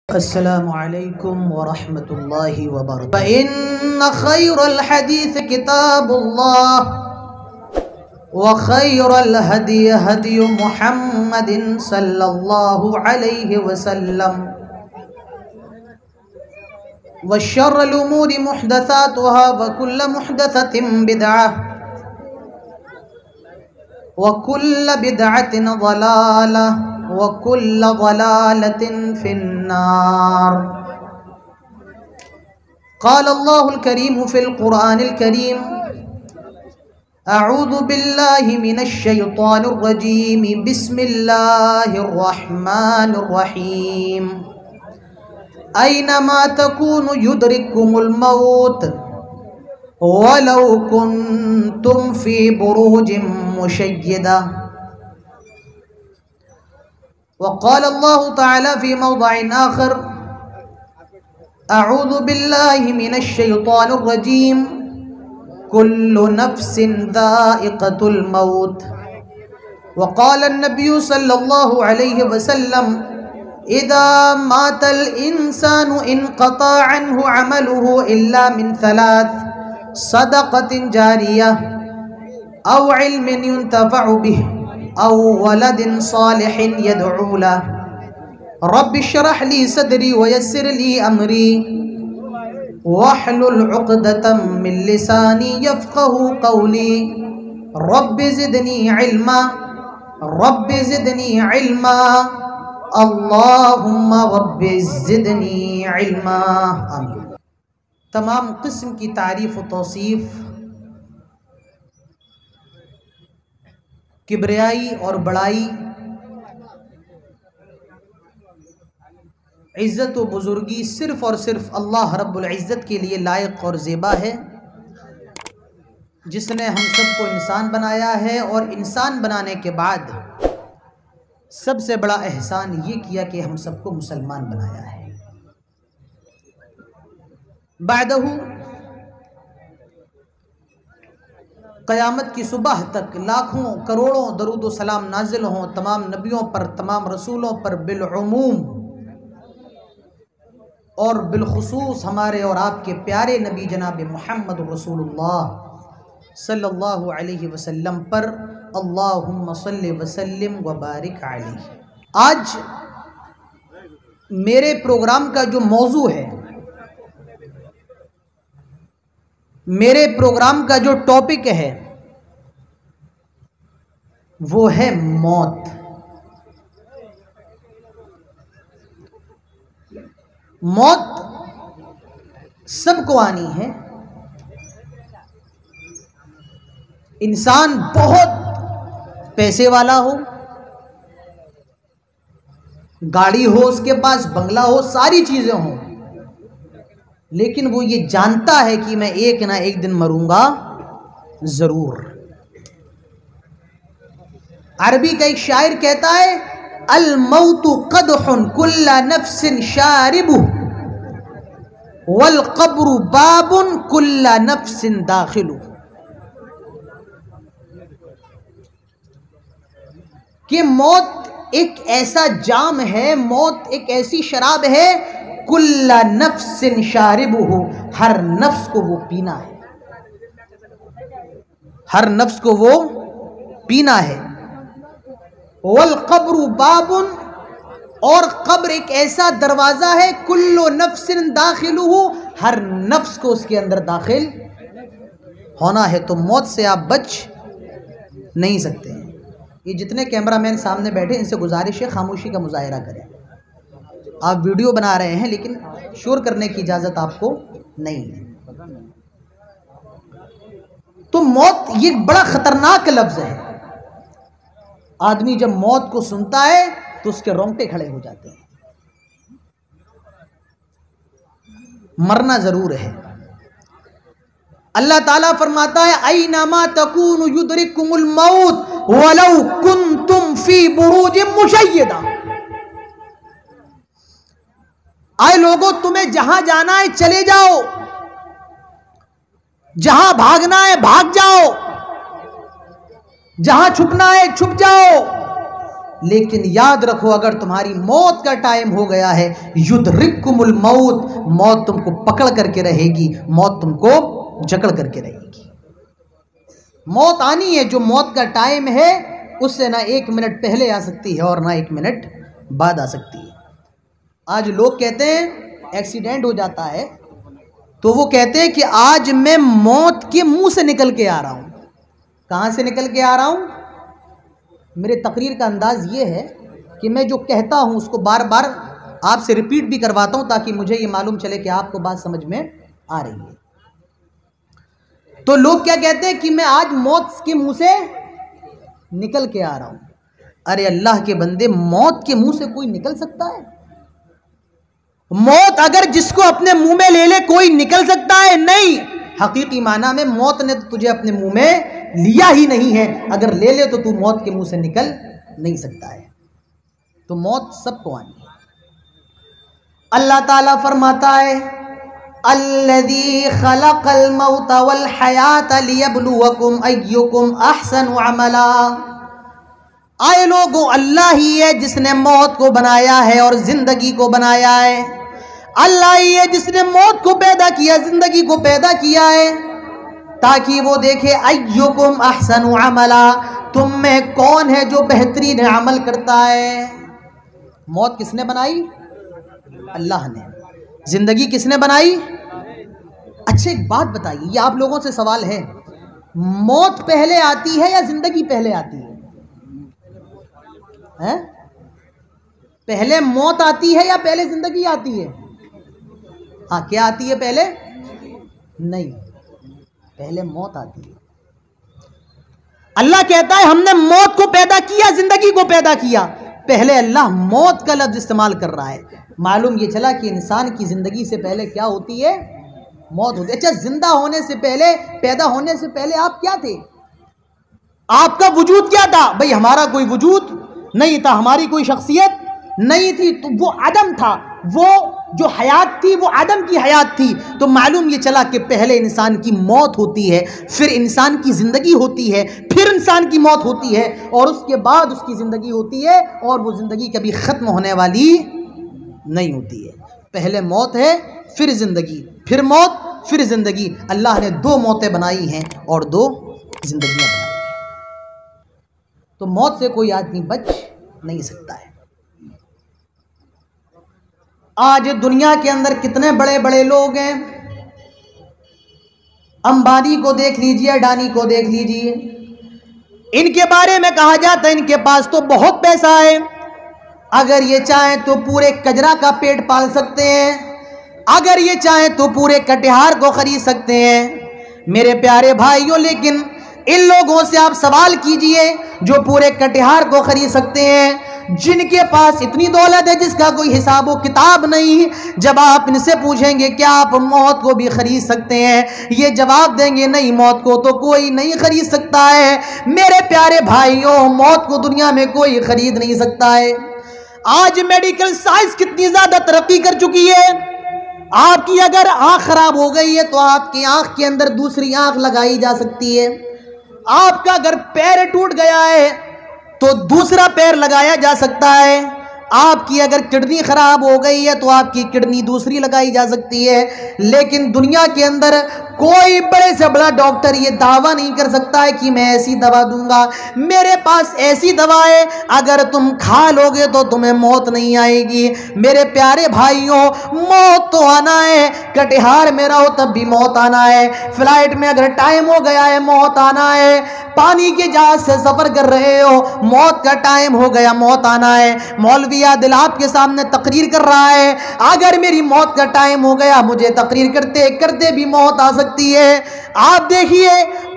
السلام عليكم ورحمة الله وبركاته. فإن خير الحديث كتاب الله وخير الهدي هدي محمد صلى الله عليه وسلم وشر الأمور محدثاتها وكل محدثة بدعة وكل بدعة ضلالة وكل ضلالة في النار. قال الله الكريم في القرآن الكريم: أعوذ بالله من الشيطان الرجيم بسم الله الرحمن الرحيم. أينما تكونوا يدرككم الموت ولو كنتم في بروج مشيدة. وقال الله تعالى في موضع آخر: أعوذ بالله من الشيطان الرجيم كل نفس ذائقة الموت. وقال النبي صلى الله عليه وسلم: إذا مات الإنسان انقطع عنه عمله إلا من ثلاث: صدقة جارية أو علم ينتفع به أو ولد صالح يدعو له. رب اشرح لي صدري ويسر لي أمري واحلل عقدة من لساني يفقه قولي. رب زدني علما رب زدني علما اللهم رب زدنی علما. آمین. تمام قسم کی تعریف و توصیف کبریائی اور بڑائی، عزت و بزرگی صرف اور صرف اللہ رب العزت کے لیے لائق اور زیبا ہے، جس نے ہم سب کو انسان بنایا ہے، اور انسان بنانے کے بعد سب سے بڑا احسان یہ کیا کہ ہم سب کو مسلمان بنایا ہے. بعدہ قیامت کی صبح تک لاکھوں کروڑوں درود و سلام نازل ہوں تمام نبیوں پر، تمام رسولوں پر بالعموم، اور بالخصوص ہمارے اور آپ کے پیارے نبی جناب محمد رسول اللہ صلی اللہ علیہ وسلم پر. اللہم صلی وسلم وبارک علیہ. آج میرے پروگرام کا جو موضوع ہے، میرے پروگرام کا جو ٹاپک ہے، وہ ہے موت. موت سب کو آنی ہے. انسان بہت پیسے والا ہو، گاڑی ہو اس کے پاس، بنگلہ ہو، ساری چیزیں ہوں، لیکن وہ یہ جانتا ہے کہ میں ایک نہ ایک دن مروں گا ضرور. عربی کا ایک شاعر کہتا ہے: الموت قدح کل نفس شاربہ والقبر باب کل نفس داخل. کہ موت ایک ایسا جام ہے، موت ایک ایسی شراب ہے، کل نفس شاربہ، ہر نفس کو وہ پینا ہے، ہر نفس کو وہ پینا ہے. والقبر باب، اور قبر ایک ایسا دروازہ ہے، کل نفس داخلہ، ہر نفس کو اس کے اندر داخل ہونا ہے. تو موت سے آپ بچ نہیں سکتے ہیں. یہ جتنے کیمرہ مین سامنے بیٹھے، ان سے گزارش ہے خاموشی کا مظاہرہ کریں. آپ ویڈیو بنا رہے ہیں لیکن شور کرنے کی اجازت آپ کو نہیں ہے. تو موت یہ بڑا خطرناک لفظ ہے. آدمی جب موت کو سنتا ہے تو اس کے رونگٹے کھڑے ہو جاتے ہیں. مرنا ضرور ہے. اللہ تعالیٰ فرماتا ہے: اینما تکونوا یدرککم الموت ولو کنتم فی بروج مشیدہ. آئے لوگوں، تمہیں جہاں جانا ہے چلے جاؤ، جہاں بھاگنا ہے بھاگ جاؤ، جہاں چھپنا ہے چھپ جاؤ، لیکن یاد رکھو اگر تمہاری موت کا ٹائم ہو گیا ہے، یدرککم الموت، موت تم کو پکڑ کر کے رہے گی، موت تم کو جکڑ کر کے رہے گی۔ موت آنی ہے، جو موت کا ٹائم ہے اس سے نہ 1 منٹ پہلے آ سکتی ہے اور نہ 1 منٹ بعد آ سکتی ہے۔ آج لوگ کہتے ہیں ایکسیڈنٹ ہو جاتا ہے تو وہ کہتے ہیں کہ آج میں موت کے منہ سے نکل کے آ رہا ہوں۔ کہاں سے نکل کے آ رہا ہوں؟ میرے تقریر کا انداز یہ ہے کہ میں جو کہتا ہوں اس کو بار بار آپ سے ریپیٹ بھی کرواتا ہوں تاکہ مجھے یہ معلوم چلے کہ آپ کو بات سمجھ میں آ رہی ہے۔ تو لوگ کیا کہتے ہیں کہ میں آج موت کے منہ سے نکل کے آ رہا ہوں۔ ارے اللہ کے بندے، موت کے منہ سے کوئی نکل سکتا ہے؟ موت اگر جس کو اپنے منہ میں لے لے کوئی نکل سکتا ہے؟ نہیں۔ حقیقی معنی میں موت نے تو تجھے اپنے منہ میں لیا ہی نہیں ہے، اگر لے لے تو تو موت کے منہ سے نکل نہیں سکتا ہے۔ تو موت سب کو آنی ہے۔ اللہ تعالیٰ فرماتا ہے الذی خلق الموت والحیات لیبلوکم ایکم احسن عملا۔ آئے لوگوں، اللہ ہی ہے جس نے موت کو بنایا ہے اور زندگی کو بنایا ہے۔ اللہ ہی ہے جس نے موت کو پیدا کیا، زندگی کو پیدا کیا ہے تاکہ وہ دیکھے ایکم احسن عملا، تم میں کون ہے جو بہترین عمل کرتا ہے۔ موت کس نے بنائی؟ اللہ نے۔ زندگی کس نے بنائی؟ اچھا ایک بات بتائیے، یہ آپ لوگوں سے سوال ہے، موت پہلے آتی ہے یا زندگی پہلے آتی ہے؟ پہلے موت آتی ہے یا پہلے زندگی آتی ہے؟ ہاں، کیا آتی ہے پہلے؟ نہیں، پہلے موت آتی ہے۔ اللہ کہتا ہے ہم نے موت کو پیدا کیا، زندگی کو پیدا کیا۔ پہلے اللہ موت کا لفظ استعمال کر رہا ہے۔ معلوم یہ چلا کہ انسان کی زندگی سے پہلے کیا ہوتی ہے؟ موت ہوتی ہے۔ اچھا، زندہ ہونے سے پہلے، پیدا ہونے سے پہلے آپ کیا تھے؟ آپ کا وجود کیا تھا؟ بھئی ہمارا کوئی وجود نہیں تھا، ہماری کوئی شخصیت نہیں تھی، تو وہ عدم تھا، وہ جو حیات تھی وہ عدم کی حیات تھی۔ تو معلوم یہ چلا کہ پہلے انسان کی موت ہوتی ہے، پھر انسان کی زندگی ہوتی ہے، پھر انسان کی موت ہوتی ہے، اور اس کے بعد اس کی زندگی ہوتی ہے، اور وہ زندگی کبھی ختم ہونے والی نہیں ہوتی ہے۔ پہلے موت ہے، پھر زندگی، پھر موت، پھر زندگی۔ اللہ نے 2 موتیں بنائی ہیں اور 2 زندگیاں بنائی ہیں۔ تو موت سے کوئی آدمی بچ نہیں سکتا ہے۔ آج دنیا کے اندر کتنے بڑے بڑے لوگ ہیں، امبانی کو دیکھ لیجئے، اڈانی کو دیکھ لیجئے، ان کے بارے میں کہا جاتا ہے ان کے پاس تو بہت پیسہ ہے، اگر یہ چاہیں تو پورے کجرا کا پیٹ پال سکتے ہیں، اگر یہ چاہیں تو پورے کٹیہار کو خرید سکتے ہیں۔ میرے پیارے بھائیوں، لیکن ان لوگوں سے آپ سوال کیجئے جو پورے کٹیہار کو خرید سکتے ہیں، جن کے پاس اتنی دولت ہے جس کا کوئی حساب و کتاب نہیں، جب آپ ان سے پوچھیں گے کیا آپ موت کو بھی خرید سکتے ہیں، یہ جواب دیں گے نہیں، موت کو تو کوئی نہیں خرید سکتا ہے۔ میرے پیارے بھائیوں، موت کو دنیا میں کوئی خرید نہیں سکتا ہے۔ آج میڈیکل سائنس کتنی زیادہ ترقی کر چکی ہے، آپ کی اگر آنکھ خراب ہو گئی ہے تو آپ کی آنکھ کے اندر دوسری آنکھ لگائی جا سکتی ہے، آپ کا اگر پیر ٹوٹ گیا ہے تو دوسرا پیر لگایا جا سکتا ہے، آپ کی اگر کڈنی خراب ہو گئی ہے تو آپ کی کڈنی دوسری لگائی جا سکتی ہے۔ لیکن دنیا کے اندر کوئی بڑے سے بڑا ڈاکٹر یہ دعویٰ نہیں کر سکتا ہے کہ میں ایسی دوا دوں گا، میرے پاس ایسی دوا ہے اگر تم کھا لو گے تو تمہیں موت نہیں آئے گی۔ میرے پیارے بھائیوں، موت تو آنا ہے، کٹیہار میں رہو تب بھی موت آنا ہے، فلائٹ میں اگر ٹائم ہو گیا ہے موت آنا ہے، پانی کے جہاز سے سفر کر رہے ہو، موت کا ٹائم ہو گیا موت آنا ہے۔ مولوی عادل آپ کے سامنے تقریر کر رہا ہے، اگر میری موت کا ٹائم ہو گیا مجھے تقریر کرتے کرتے بھی موت آ سکتی ہے۔ آپ دیکھیے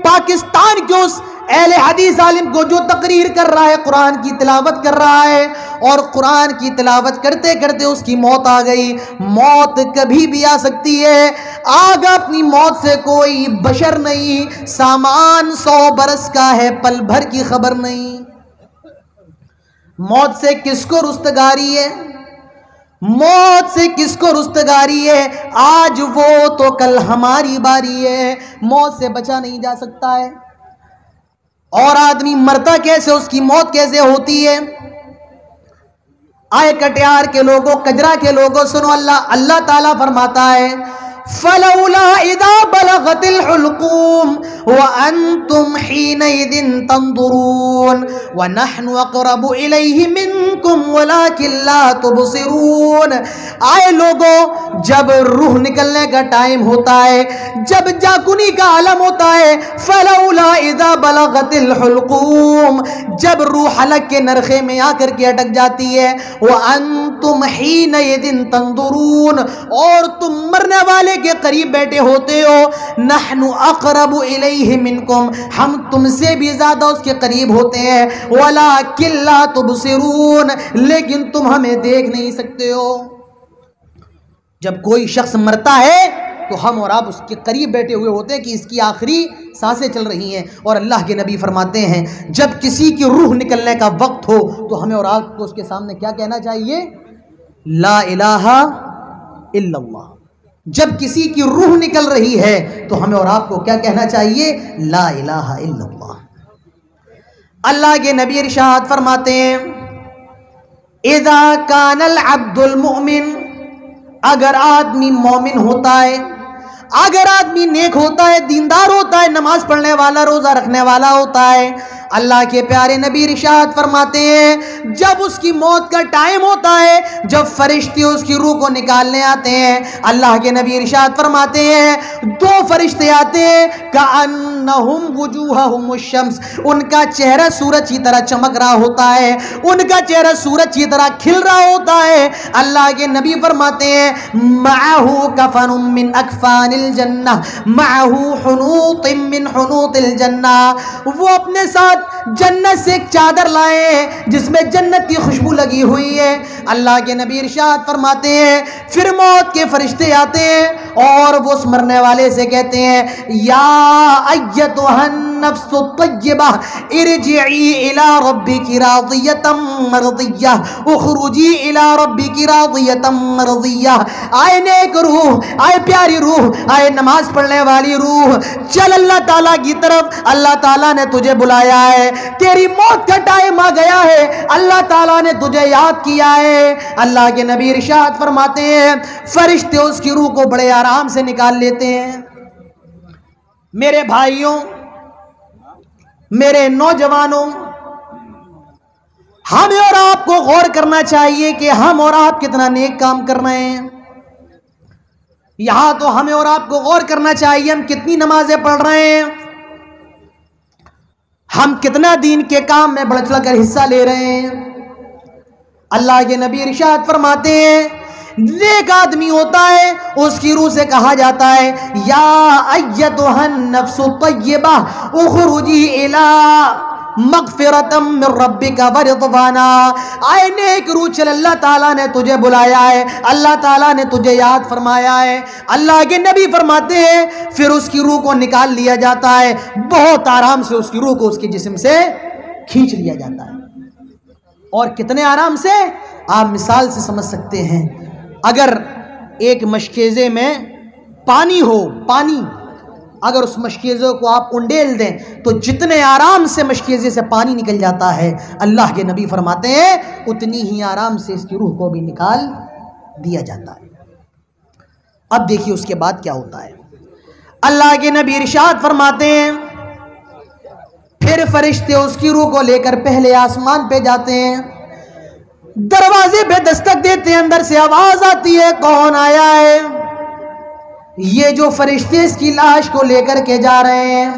پاکستان کے اس اہل حدیث عالم کو جو تقریر کر رہا ہے، قرآن کی تلاوت کر رہا ہے، اور قرآن کی تلاوت کرتے کرتے اس کی موت آ گئی۔ موت کبھی بھی آ سکتی ہے، آگا اپنی موت سے کوئی بشر نہیں، سامان 100 برس کا ہے، پل بھر کی خبر نہیں۔ موت سے کس کو رستگاری ہے؟ موت سے کس کو رستگاری ہے؟ آج وہ تو کل ہماری باری ہے۔ موت سے بچا نہیں جا سکتا ہے۔ اور آدمی مرتا کیسے، اس کی موت کیسے ہوتی ہے؟ آئے کٹیار کے لوگوں، کجرا کے لوگوں سنو، اللہ تعالیٰ فرماتا ہے فلولا اذا بلغت الحلقوم وانتم حينئذ تنظرون ونحن اقرب اليه منكم ولكن لا تبصرون. آئے لوگوں، جب روح نکلنے کا ٹائم ہوتا ہے، جب جاکنی کا عالم ہوتا ہے، فلولا اذا بلغت الحلقوم، جب روح حلق کے نرخے میں آ کر کے اٹک جاتی ہے، وانتم حينئذ تنظرون، اور تم مرنے والے کے قریب بیٹھے ہوتے ہو، نحن اقرب الیہ منکم، ہم تم سے بھی زیادہ اس کے قریب ہوتے ہیں، ولکن لا تبصرون، لیکن تم ہمیں دیکھ نہیں سکتے ہو. جب کوئی شخص مرتا ہے تو ہم اور آپ اس کے قریب بیٹھے ہوئے ہوتے ہیں کہ اس کی آخری سانسیں چل رہی ہیں، اور اللہ کے نبی فرماتے ہیں جب کسی کی روح نکلنے کا وقت ہو تو ہمیں اور آپ کو اس کے سامنے کیا کہنا چاہیے؟ لا الہ الا اللہ. جب کسی کی روح نکل رہی ہے تو ہمیں اور آپ کو کیا کہنا چاہیے؟ لا الہ الا اللہ. اللہ کے نبی ارشاد فرماتے ہیں اذا کان العبد المؤمن، اگر آدمی مومن ہوتا ہے، اگر آدمی نیک ہوتا ہے، دیندار ہوتا ہے، نماز پڑھنے والا، روزہ رکھنے والا ہوتا ہے، اللہ کے پیارے نبی ارشاد فرماتے ہیں جب اس کی موت کا ٹائم ہوتا ہے، جب فرشتے اس کی روح کو نکالنے آتے ہیں، اللہ کے نبی ارشاد فرماتے ہیں دو فرشتے آتے ہیں کأنہم وجوہہم الشمس، ان کا چہرہ سورج کی طرح چمک رہا ہوتا ہے، ان کا چہرہ سورج کی طرح کھل رہا ہوتا ہے. اللہ کے نبی فرماتے ہیں معہ کفن من اکفان الجنہ، معہ حنوط من حنوط الجنہ، وہ اپنے ساتھ جنت سے ایک چادر لائے جس میں جنت کی خوشبو لگی ہوئی ہے. اللہ کے نبی ارشاد فرماتے ہیں پھر موت کے فرشتے آتے ہیں اور وہ اس مرنے والے سے کہتے ہیں یا ایتھا النفس الطیبہ ارجعی الی ربک راضیۃ مرضیہ، اخرجی الی ربک راضیۃ مرضیہ. آئے نیک روح، آئے پیاری روح، آئے نماز پڑھنے والی روح، چل اللہ تعالیٰ کی طرف. اللہ تعالیٰ نے تجھے بلایا ہے، تیری موت کا ٹائم آ گیا ہے، اللہ تعالیٰ نے تجھے یاد کیا ہے. اللہ کے نبی ارشاد فرماتے ہیں فرشتے اس کی روح کو بڑے آرام سے نکال لیتے ہیں. میرے بھائیوں، میرے نوجوانوں، ہمیں اور آپ کو غور کرنا چاہیے کہ ہم اور آپ کتنا نیک کام کر رہے ہیں. یہاں تو ہمیں اور آپ کو غور کرنا چاہیے ہم کتنی نمازیں پڑھ رہے ہیں، ہم کتنا دین کے کام میں بڑھ چڑھ کر حصہ لے رہے ہیں. اللہ کے نبی ارشاد فرماتے ہیں نیک آدمی ہوتا ہے اس کی روح سے کہا جاتا ہے یا ایتھا النفس الطیبہ اخرجی الی مغفرۃ من ربک ورضوانا. آئے نیک روح چل، اللہ تعالیٰ نے تجھے بلایا ہے، اللہ تعالیٰ نے تجھے یاد فرمایا ہے. اللہ کے نبی فرماتے ہیں پھر اس کی روح کو نکال لیا جاتا ہے، بہت آرام سے اس کی روح کو اس کے جسم سے کھینچ لیا جاتا ہے. اور کتنے آرام سے آپ مثال سے سمجھ سکتے ہیں. اگر ایک مشکیزے میں پانی ہو، پانی اگر اس مشکیزے کو آپ انڈیل دیں تو جتنے آرام سے مشکیزے سے پانی نکل جاتا ہے، اللہ کے نبی فرماتے ہیں اتنی ہی آرام سے اس کی روح کو بھی نکال دیا جاتا ہے. اب دیکھیے اس کے بعد کیا ہوتا ہے. اللہ کے نبی ارشاد فرماتے ہیں پھر فرشتے اس کی روح کو لے کر پہلے آسمان پہ جاتے ہیں، دروازے پہ دستک دیتے ہیں، اندر سے آواز آتی ہے کون آیا ہے؟ یہ جو فرشتے اس کی لاش کو لے کر کے جا رہے ہیں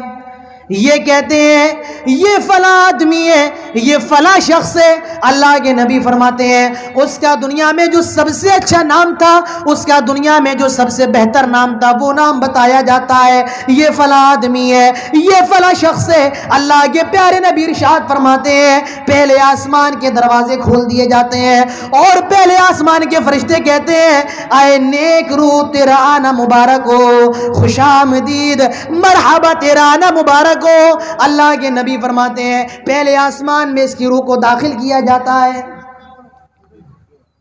یہ کہتے ہیں یہ فلاں آدمی ہے، یہ فلاں شخص ہے. اللہ کے نبی فرماتے ہیں اس کا دنیا میں جو سب سے اچھا نام تھا، اس کا دنیا میں جو سب سے بہتر نام تھا، وہ نام بتایا جاتا ہے یہ فلاں آدمی ہے، یہ فلاں شخص ہے. اللہ کے پیارے نبی ارشاد فرماتے ہیں پہلے آسمان کے دروازے کھول دیے جاتے ہیں اور پہلے آسمان کے فرشتے کہتے ہیں اے نیک روح تیرا آنا مبارک ہو، خوش آمدید، مرحبا تیرا آنا مبارک ہو. اللہ کے نبی فرماتے ہیں پہلے آسمان میں اس کی روح کو داخل کیا جاتا ہے،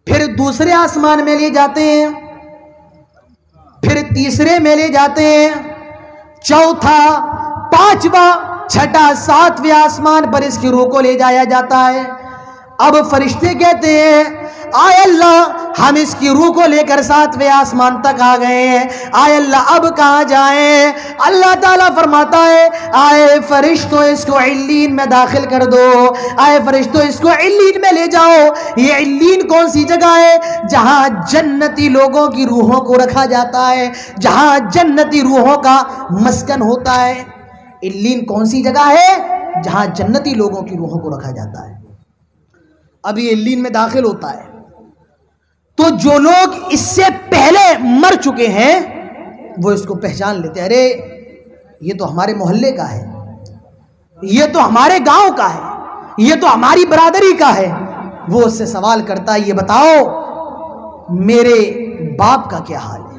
پھر دوسرے آسمان میں لے جاتے ہیں، پھر تیسرے میں لے جاتے ہیں، چوتھا، پانچواں، چھٹا، ساتویں آسمان پر اس کی روح کو لے جایا جاتا ہے. اب فرشتے کہتے ہیں آئے اللہ ہم اس کی روح کو لے کر 7ویں آسمان تک آ گئے ہیں، آئے اللہ اب کہاں جائیں؟ اللہ تعالیٰ فرماتا ہے آئے فرشتوں اس کو علین میں داخل کر دو، آئے فرشتوں اس کو علین میں لے جاؤ۔ یہ علین کون سی جگہ ہے؟ جہاں جنتی لوگوں کی روحوں کو رکھا جاتا ہے، جہاں جنتی روحوں کا مسکن ہوتا ہے۔ علین کون سی جگہ ہے؟ جہاں جنتی لوگوں کی روحوں کو رکھا جاتا ہے۔ اب یہ علین میں داخل ہوتا ہے تو جو لوگ اس سے پہلے مر چکے ہیں وہ اس کو پہچان لیتے ہیں، ارے یہ تو ہمارے محلے کا ہے، یہ تو ہمارے گاؤں کا ہے، یہ تو ہماری برادری کا ہے۔ وہ اس سے سوال کرتا ہے یہ بتاؤ میرے باپ کا کیا حال ہے،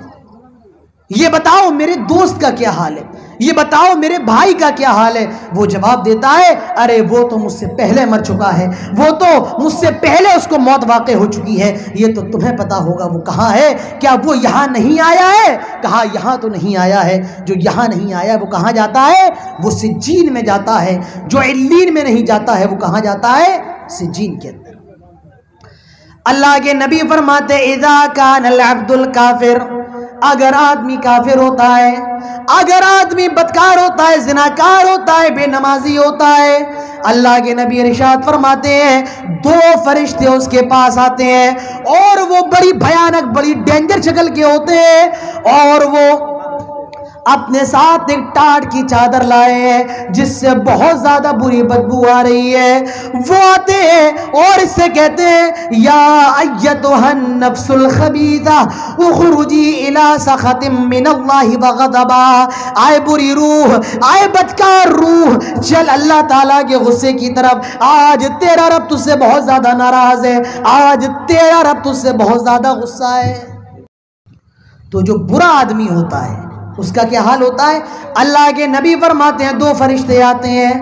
یہ بتاؤ میرے دوست کا کیا حال ہے، یہ بتاؤ میرے بھائی کا کیا حال ہے۔ وہ جواب دیتا ہے ارے وہ تو مجھ سے پہلے مر چکا ہے، وہ تو مجھ سے پہلے اس کو موت واقع ہو چکی ہے، یہ تو تمہیں پتا ہوگا وہ کہاں ہے، کیا وہ یہاں نہیں آیا ہے؟ کہا یہاں تو نہیں آیا ہے، جو یہاں نہیں آیا وہ کہاں جاتا ہے؟ وہ سجین میں جاتا ہے۔ جو علین میں نہیں جاتا ہے وہ کہاں جاتا ہے؟ سجین کے اندر۔ اللہ کے نبی فرماتے اذا کان العبد الکافر، اگر آدمی کافر ہوتا ہے، اگر آدمی بدکار ہوتا ہے، زناکار ہوتا ہے، بے نمازی ہوتا ہے، اللہ کے نبی ارشاد فرماتے ہیں 2 فرشتے اس کے پاس آتے ہیں اور وہ بڑی بھیانک بڑی ڈینجر شکل کے ہوتے ہیں اور وہ اپنے ساتھ ایک ٹاٹ کی چادر لائے ہیں جس سے بہت زیادہ بری بدبو آ رہی ہے۔ وہ آتے ہیں اور اس سے کہتے ہیں یا ایتھا النفس الخبیثہ اخرجی الی سخط من اللہ وغضب، آئے بری روح، آئے بدکار روح، چل اللہ تعالیٰ کے غصے کی طرف، آج تیرا رب تجھ سے بہت زیادہ ناراض ہے، آج تیرا رب تجھ سے بہت زیادہ غصہ ہے۔ تو جو برا آدمی ہوتا ہے اس کا کیا حال ہوتا ہے؟ اللہ کے نبی فرماتے ہیں 2 فرشتے آتے ہیں،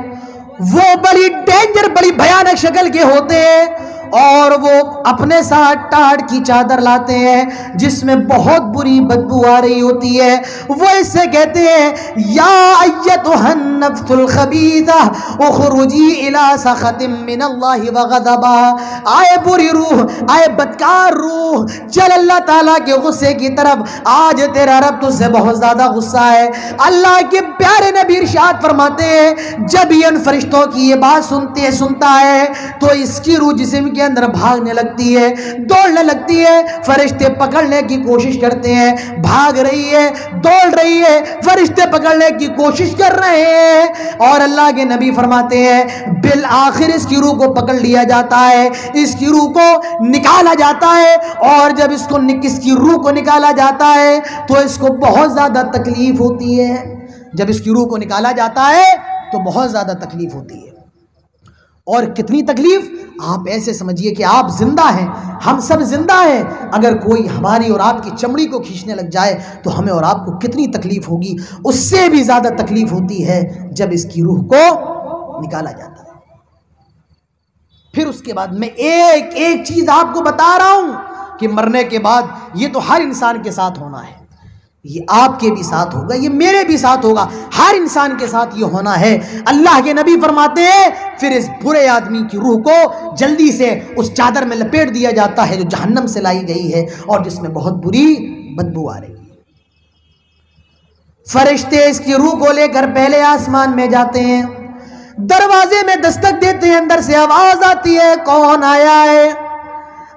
وہ بڑی ڈینجر بڑی بھیانک شکل کے ہوتے ہیں اور وہ اپنے ساتھ ٹاٹ کی چادر لاتے ہیں جس میں بہت بری بدبو آ رہی ہوتی ہے۔ وہ اس سے کہتے ہیں یا ایتھا النفس الخبیثہ اخرجی الی سخط من اللہ وغضب، آئے بری روح، آئے بدکار روح، چل اللہ تعالیٰ کے غصے کی طرف، آج تیرا رب تجھ سے بہت زیادہ غصہ ہے۔ اللہ کے پیارے نبی ارشاد فرماتے ہیں جب یہ ان فرشتوں کی یہ بات سنتا ہے تو اس کی روح جسم کے اندر بھاگنے لگتی ہے، دوڑنے لگتی ہے، فرشتے پکڑنے کی کوشش کرتے ہیں، بھاگ رہی ہے، دوڑ رہی ہے، فرشتے پکڑنے کی کوشش کر رہے ہیں اور اللہ کے نبی فرماتے ہیں بالآخر اس کی روح کو پکڑ لیا جاتا ہے، اس کی روح کو نکالا جاتا ہے اور جب اس کی روح کو نکالا جاتا ہے تو اس کو بہت زیادہ تکلیف ہوتی ہے۔ جب اس کی روح کو نکالا جاتا ہے تو بہت زیادہ تکلیف ہوتی ہے، اور کتنی تکلیف؟ آپ ایسے سمجھیے کہ آپ زندہ ہیں، ہم سب زندہ ہیں، اگر کوئی ہماری اور آپ کی چمڑی کو کھینچنے لگ جائے تو ہمیں اور آپ کو کتنی تکلیف ہوگی؟ اس سے بھی زیادہ تکلیف ہوتی ہے جب اس کی روح کو نکالا جاتا ہے۔ پھر اس کے بعد میں ایک ایک چیز آپ کو بتا رہا ہوں کہ مرنے کے بعد یہ تو ہر انسان کے ساتھ ہونا ہے، یہ آپ کے بھی ساتھ ہوگا، یہ میرے بھی ساتھ ہوگا، ہر انسان کے ساتھ یہ ہونا ہے۔ اللہ کے نبی فرماتے ہیں پھر اس برے آدمی کی روح کو جلدی سے اس چادر میں لپیٹ دیا جاتا ہے جو جہنم سے لائی گئی ہے اور جس میں بہت بری بدبو آ رہی ہے۔ فرشتے اس کی روح کو لے کر پہلے آسمان میں جاتے ہیں، دروازے میں دستک دیتے ہیں، اندر سے آواز آتی ہے کون آیا ہے؟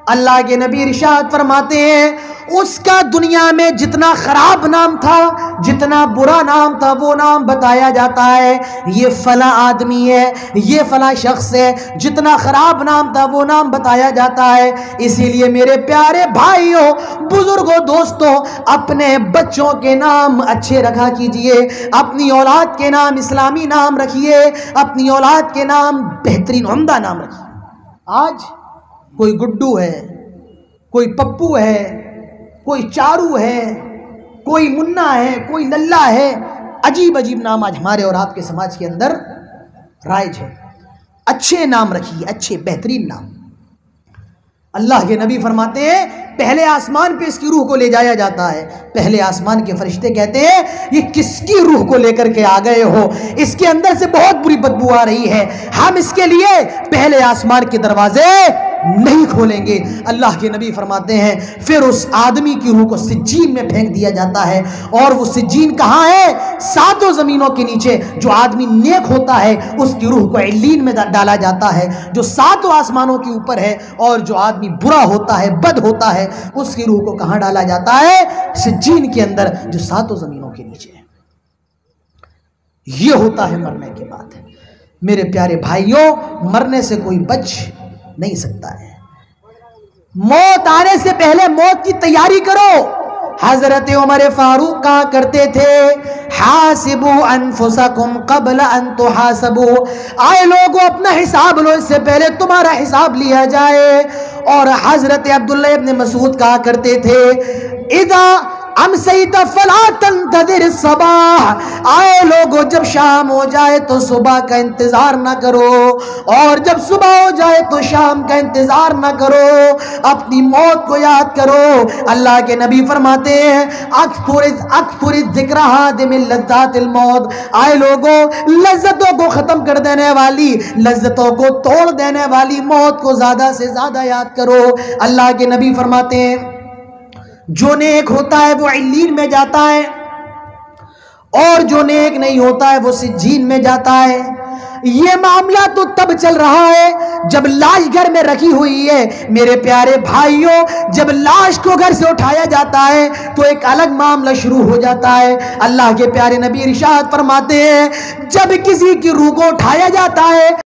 اللہ کے نبی ارشاد فرماتے ہیں اس کا دنیا میں جتنا خراب نام تھا، جتنا برا نام تھا، وہ نام بتایا جاتا ہے، یہ فلاں آدمی ہے، یہ فلاں شخص ہے، جتنا خراب نام تھا وہ نام بتایا جاتا ہے۔ اسی لیے میرے پیارے بھائیوں، بزرگوں، دوستوں، اپنے بچوں کے نام اچھے رکھا کیجئے، اپنی اولاد کے نام اسلامی نام رکھیے، اپنی اولاد کے نام بہترین عمدہ نام رکھیے۔ آج کوئی گڈو ہے، کوئی پپو ہے، کوئی چارو ہے، کوئی منا ہے، کوئی للہ ہے، عجیب عجیب نام آج ہمارے اور آپ کے سماج کے اندر رائج ہے۔ اچھے نام رکھیے، اچھے بہترین نام۔ اللہ کے نبی فرماتے ہیں پہلے آسمان پہ اس کی روح کو لے جایا جاتا ہے. پہلے آسمان کے فرشتے کہتے ہیں یہ کس کی روح کو لے کر کے آ گئے ہو, اس کے اندر سے بہت بری بدبو آ رہی ہے, ہم اس کے لیے پہلے آسمان کے دروازے نہیں کھولیں گے. اللہ کے نبی فرماتے ہیں پھر اس آدمی کی روح کو سجین میں پھینک دیا جاتا ہے, اور وہ سجین کہاں ہے؟ 7 زمینوں کے نیچے. جو آدمی نیک ہوتا ہے اس کی روح کو علین میں ڈالا جاتا ہے جو 7 آسمانوں کے اوپر ہے, اور جو آدمی برا ہوتا ہے, بد ہوتا ہے, اس کی روح کو کہاں ڈالا جاتا ہے؟ سجین کے اندر جو 7 زمینوں کے نیچے ہے. یہ ہوتا ہے مرنے کے بعد. میرے پیارے بھائیوں, مرنے سے کوئی بچ نہیں سکتا ہے. موت آنے سے پہلے موت کی تیاری کرو. حضرت عمر فاروق کہا کرتے تھے حاسبوا انفسکم قبل ان تحاسبوا, آئے لوگوں اپنا حساب لو اس سے پہلے تمہارا حساب لیا جائے. اور حضرت عبداللہ ابن مسعود کہا کرتے تھے اذا امسیت فلا تنتظر الصباح, آئے لوگوں جب شام ہو جائے تو صبح کا انتظار نہ کرو, اور جب صبح ہو جائے تو شام کا انتظار نہ کرو, اپنی موت کو یاد کرو. اللہ کے نبی فرماتے ہیں اکثر الذکر حادم لذات الموت, آئے لوگوں لذتوں کو ختم کر دینے والی, لذتوں کو توڑ دینے والی موت کو زیادہ سے زیادہ یاد کرو. اللہ کے نبی فرماتے ہیں جو نیک ہوتا ہے وہ علین میں جاتا ہے, اور جو نیک نہیں ہوتا ہے وہ سجین میں جاتا ہے. یہ معاملہ تو تب چل رہا ہے جب لاش گھر میں رکھی ہوئی ہے. میرے پیارے بھائیوں, جب لاش کو گھر سے اٹھایا جاتا ہے تو ایک الگ معاملہ شروع ہو جاتا ہے. اللہ کے پیارے نبی ارشاد فرماتے ہیں جب کسی کی روح کو اٹھایا جاتا ہے